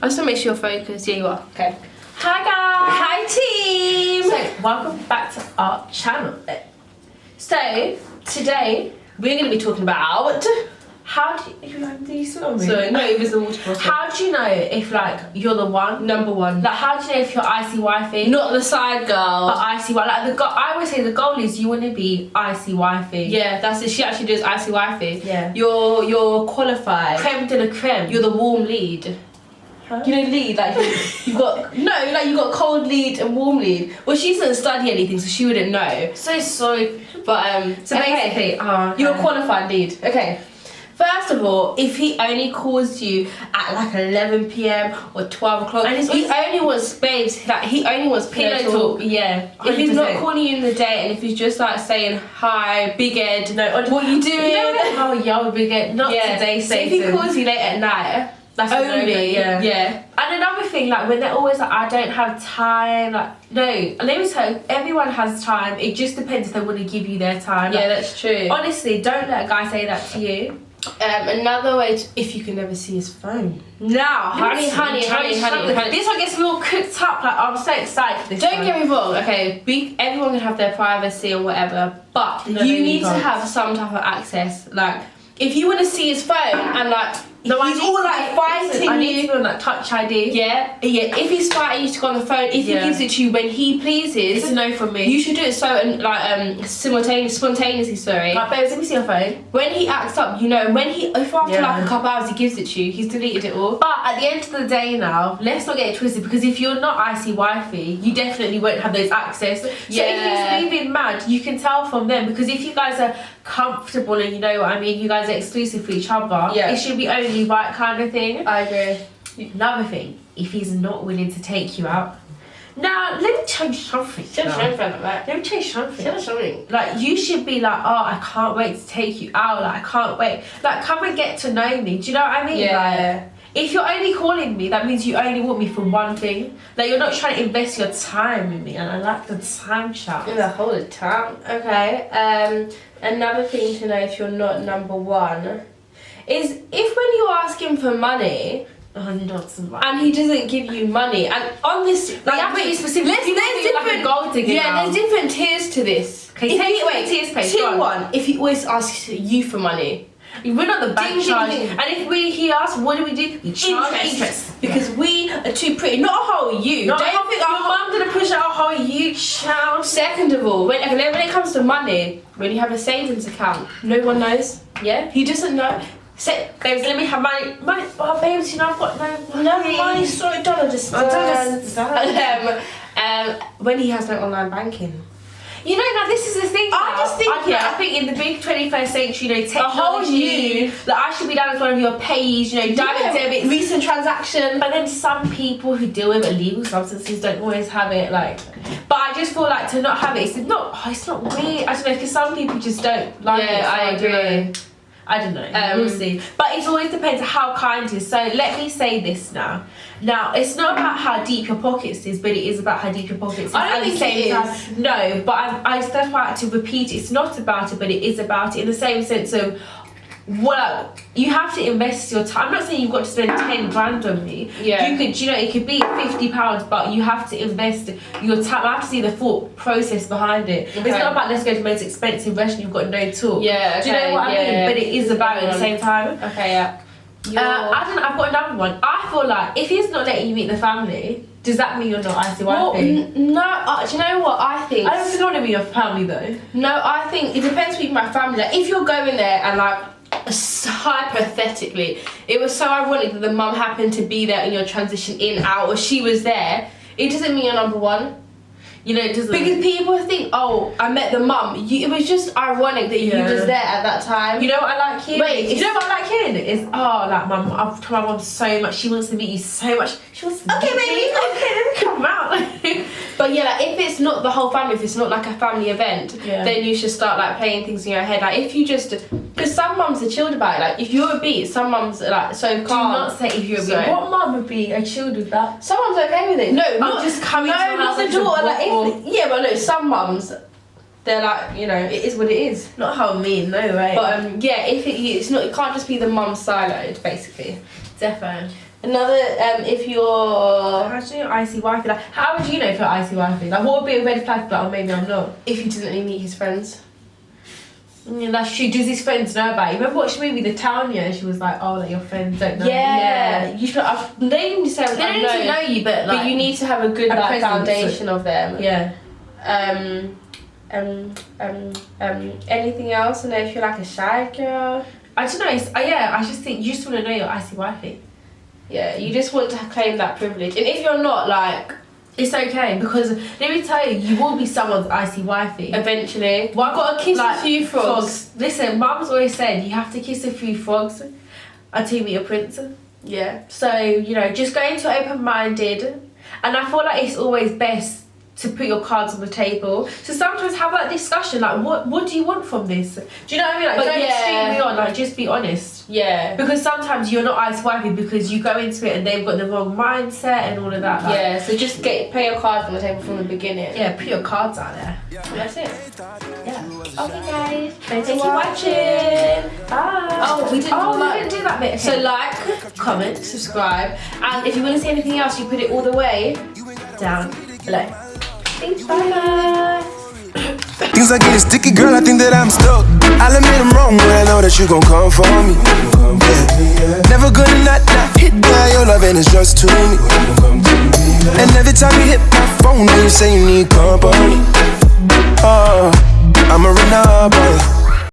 I just want to make sure you're focused. Yeah, you are. Okay. Hi guys! Hi team! So, welcome back to our channel. So, today we're going to be talking about how do you smell me? Sorry, no, it was the water bottle. How do you know if like you're the one? Number one. Like how do you know if you're Icy Wifey? Not the side girl. But Icy Wifey. Like the goal, I always say the goal is you want to be Icy Wifey. Yeah, that's it. She actually does Icy Wifey. Yeah. You're qualified. Creme de la creme. You're the warm lead. Huh? You know lead, like you've got you've got cold lead and warm lead. Well, she doesn't study anything, so she wouldn't know. So sorry. But So basically, you're a qualified lead. Okay. First of all, if he only calls you at like 11 p.m. or 12 o'clock, And he only wants babes, like he only wants pillow talk. Yeah. 100%. If he's not calling you in the day, and if he's just like saying hi, big Ed, what you doing? You know how young we get, not today. So if he calls you late at night, that's only, yeah. And another thing, like when they're always like, I don't have time, like no, let me tell you, everyone has time. It just depends if they want to give you their time. Yeah, Like, that's true. honestly, don't let a guy say that to you. Another way if you can never see his phone. Now, Honey. This one gets me all cooked up. Like I'm so excited for this. Don't get me wrong, okay, everyone can have their privacy and whatever, but No, you you need to can't. have some type of access. Like, if you want to see his phone and like, No, he's all like fighting I need to you. be on that touch ID. Yeah. If he's fighting you to go on the phone, if he gives it to you when he pleases, It's a no from me. you should do it so spontaneously. Sorry. Like, babes, let me see your phone. When he acts up, you know, and if after Yeah. like a couple hours he gives it to you, he's deleted it all. But at the end of the day now, let's not get it twisted, because if you're not Icy Wifey, you definitely won't have those access. So Yeah. if he's moving mad, you can tell from them, because if you guys are comfortable and you know what I mean, you guys are exclusive for each other, Yeah. it should be only right kind of thing. I agree. Another thing, if he's not willing to take you out. Now, let me change something. Let me change something. Like, you should be like, oh, I can't wait to take you out. Like, I can't wait. Like, come and get to know me. Do you know what I mean? Yeah. Like, if you're only calling me, that means you only want me for one thing. Like, you're not trying to invest your time in me. And I like the time chat. In the whole time. Okay. Another thing to know if you're not number one is if when you ask him for money and he doesn't give you money, and on this, Like, you have to be specific. There's Like a different goal digger Yeah, now. there's different tiers to this. Okay, If take he- it away, tiers, Paige, go Tier on. one, if he always asks you for money. We're not the bank Ding, ding, charge. ding. And if he asks, what do? We charge interest. Because we are too pretty. Not how are you. No, Don't don't think our mum gonna push out how you child. Second of all, when it comes to money, when you have a savings account, no one knows. Yeah, he doesn't know. Say, Babes, let me have money. Oh, babes, you know I've got no money. Sorry, don't understand. understand. When he has no online banking. You know, now this is the thing. I now. just think, I think in the big 21st century, you know, whole technology, you- that I should be down as one of your pays, you know, direct debit. recent transaction. But then some people who deal with illegal substances don't always have it, like. But I just feel like to not have it, it's not weird. I don't know, because some people just don't like it. So I agree. I don't know. We'll see. But it always depends how kind it is. So let me say this now. Now, it's not about how deep your pockets is, but it is about how deep your pockets is. I don't At the think it same is. time, no, but I just like to repeat, it's not about it, but it is about it in the same sense of, well, you have to invest your time. I'm not saying you've got to spend 10 grand on me. Yeah. You could, you know, it could be £50, but you have to invest your time. I have to see the full process behind it. Okay. It's not about let's go to the most expensive restaurant, you've got no talk. Yeah, Do you know what I mean? But it is about it at the same time. Okay, yeah. I don't know, I've got another one. I feel like if he's not letting you meet the family, does that mean you're not Icy Well, Wifey? no, do you know what I think? I don't think I want to be your family though. No, I think it depends with my family. Like, if you're going there and like, hypothetically, it was so ironic that the mum happened to be there in your transition in, out, or she was there, it doesn't mean you're number one. You know, it doesn't. Because people think, oh, I met the mum. It was just ironic that you was there at that time. You know what I like hearing? Wait, you know what I like hearing? Is like mum, I've told my mum so much. She wants to meet you so much. She wants to Okay, meet baby. me. Okay, let me come out. But yeah, like if it's not the whole family, if it's not like a family event, Yeah. then you should start like playing things in your head. Like if you just, because some mums are chilled about it. Like if you're a beat, some mums are like so Do calm. not say if you're a Sorry. beat. What mum would be chilled with that? Some mums are okay with it. No, not just coming to No, my not house the like to daughter. Like walk if, yeah, but no, some mums, they're like, you know, it is what it is. Not how mean, no way. But yeah, if it's not, it can't just be the mum siloed, basically. Defo. Another, if you're... How do you know Icy Wifey? Like, how would you know if you're Icy Wifey? Like, what would be a red flag? Like, oh, maybe I'm not. If he doesn't really meet his friends. That's true. Does his friends know about it? Remember watching the movie The Town? Yeah, she was like, oh, like your friends don't know. Yeah. You should. They didn't necessarily. They don't need to know you, but like, you need to have a good like presence. foundation of them. Yeah. Anything else? I know if you're like a shy girl. I don't know. I just think you just want to know your Icy Wifey. Yeah, you just want to claim that privilege, and if you're not, like, it's okay, because let me tell you, you will be someone's Icy Wifey eventually. Well, I gotta kiss like, a few frogs. Listen, Mum's always said you have to kiss a few frogs until you meet a prince. Yeah. So, you know, just go into open-minded, and I feel like it's always best to put your cards on the table. So sometimes have that discussion, like, what do you want from this? Do you know what I mean? Like, don't string me on, like, just be honest. Yeah. Because sometimes you're not Icy Wifey because you go into it and they've got the wrong mindset and all of that. Like, yeah, so just play your cards on the table from the beginning. Yeah, put your cards out there. That's it. Yeah. Okay, guys. Thanks for watching. Bye. Oh, we didn't do that bit. Okay. So like, comment, subscribe, and if you want to see anything else, you put it all the way down below. Thanks, bye. Things are getting sticky, girl, I think that I'm stuck. I'll admit I'm wrong, but I know that you gon' come for me. Yeah. Never gonna not hit by your love and it's just to me. And every time you hit my phone, you say you need company. Oh, I'm a renegade.